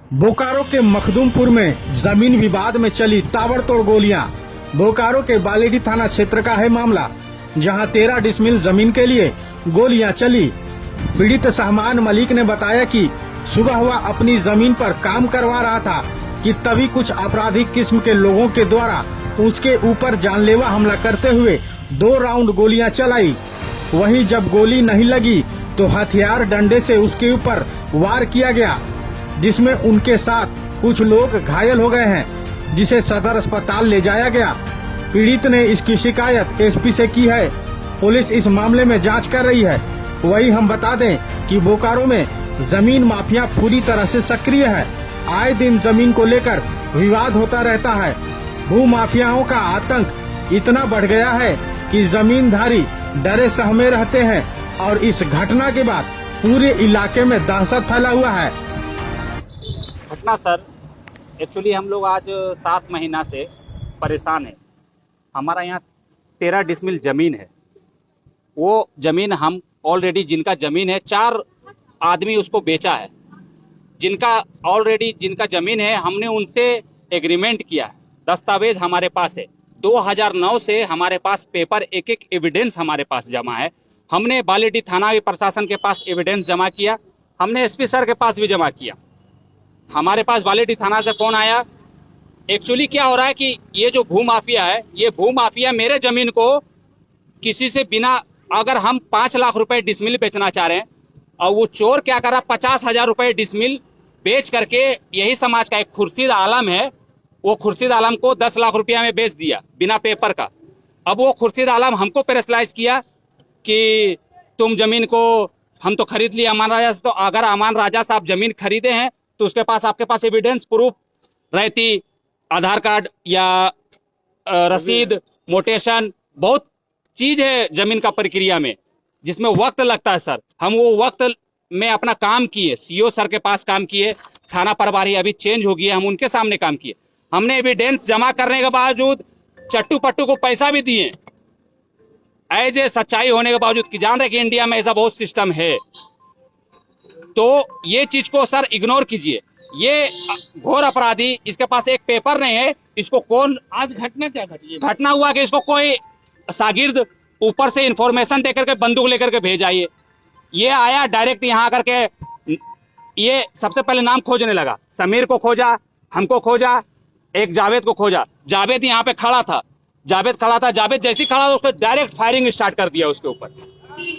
बोकारो के मखदूमपुर में जमीन विवाद में चली ताबड़तोड़ गोलियां। बोकारो के बालेडी थाना क्षेत्र का है मामला, जहां 13 डिसमिल जमीन के लिए गोलियां चली। पीड़ित सहमान मलिक ने बताया कि सुबह वह अपनी जमीन पर काम करवा रहा था कि तभी कुछ आपराधिक किस्म के लोगों के द्वारा उसके ऊपर जानलेवा हमला करते हुए 2 राउंड गोलियां चलाई। वहीं जब गोली नहीं लगी तो हथियार डंडे से उसके ऊपर वार किया गया, जिसमें उनके साथ कुछ लोग घायल हो गए हैं, जिसे सदर अस्पताल ले जाया गया। पीड़ित ने इसकी शिकायत एसपी से की है। पुलिस इस मामले में जांच कर रही है। वहीं हम बता दें कि बोकारो में जमीन माफिया पूरी तरह से सक्रिय है। आए दिन जमीन को लेकर विवाद होता रहता है। भू माफियाओं का आतंक इतना बढ़ गया है कि जमींधारी डरे सहमे रहते हैं और इस घटना के बाद पूरे इलाके में दहशत फैला हुआ है। घटना सर, एक्चुअली हम लोग आज 7 महीना से परेशान हैं। हमारा यहाँ 13 डिसमिल ज़मीन है। वो ज़मीन हम ऑलरेडी, जिनका ज़मीन है 4 आदमी उसको बेचा है। जिनका ज़मीन है, हमने उनसे एग्रीमेंट किया है। दस्तावेज हमारे पास है। 2009 से हमारे पास पेपर, एक एविडेंस हमारे पास जमा है। हमने बालेडी थाना प्रशासन के पास एविडेंस जमा किया, हमने एसपी सर के पास भी जमा किया। हमारे पास बालेडी थाना से फोन आया। एक्चुअली क्या हो रहा है कि ये जो भू माफिया है, ये भू माफिया मेरे जमीन को किसी से बिना, अगर हम 5 लाख रुपए डिसमिल बेचना चाह रहे हैं, और वो चोर क्या कर रहा, 50,000 रुपए डिसमिल बेच करके, यही समाज का एक खुर्शीद आलम है, वो खुर्शीद आलम को 10 लाख रुपया में बेच दिया बिना पेपर का। अब वो खुर्शीद आलम हमको प्रेशराइज किया कि तुम जमीन को, हम तो खरीद लिया अमान राजा से, तो अगर अमान राजा साहब जमीन खरीदे हैं तो उसके पास, आपके पास एविडेंस प्रूफ रहती, आधार कार्ड या रसीद, मोटेशन, बहुत चीज है जमीन का प्रक्रिया में, जिसमें वक्त लगता है सर। हम वो वक्त में अपना काम किए, सीओ सर के पास काम किए, थाना प्रभारी अभी चेंज हो गया, हम उनके सामने काम किए। हमने एविडेंस जमा करने के बावजूद चट्टू पट्टू को पैसा भी दिए, एज ए सच्चाई होने के बावजूद, कि जान रहे कि इंडिया में ऐसा बहुत सिस्टम है। तो ये चीज को सर इग्नोर कीजिए। ये घोर अपराधी, इसके पास एक पेपर नहीं है, इसको कौन, आज घटना क्या घटी? घटना हुआ कि इसको कोई शागिर्द ऊपर से इंफॉर्मेशन देकर के बंदूक लेकर के भेजा। ये आया डायरेक्ट यहाँ करके, ये सबसे पहले नाम खोजने लगा। समीर को खोजा, हमको खोजा, एक जावेद को खोजा। जावेद यहाँ पे खड़ा था, जावेद जैसे खड़ा उसको डायरेक्ट फायरिंग स्टार्ट कर दिया उसके ऊपर।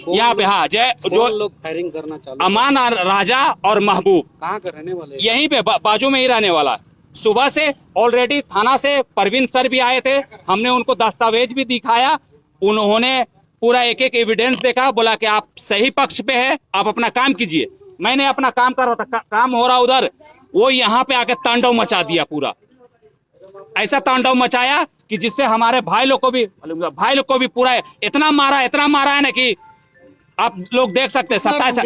यहाँ पे हाँ, जो लोग फायरिंग करना चालू, अमान राजा और महबूब, कहाँ के रहने वाले? यहीं पे बाजू में ही रहने वाला। सुबह से ऑलरेडी थाना से परवीन सर भी आए थे, हमने उनको दस्तावेज भी दिखाया। उन्होंने पूरा एक एविडेंस देखा, बोला कि आप सही पक्ष पे है, आप अपना काम कीजिए। मैंने अपना काम कर रहा था, काम हो रहा उधर, वो यहाँ पे आके तांडव मचा दिया। पूरा ऐसा तांडव मचाया कि जिससे हमारे भाई लोग को भी पूरा इतना मारा है ना कि आप लोग देख सकते हैं। 27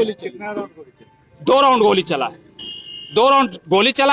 2 राउंड गोली चला, 2 राउंड गोली चला।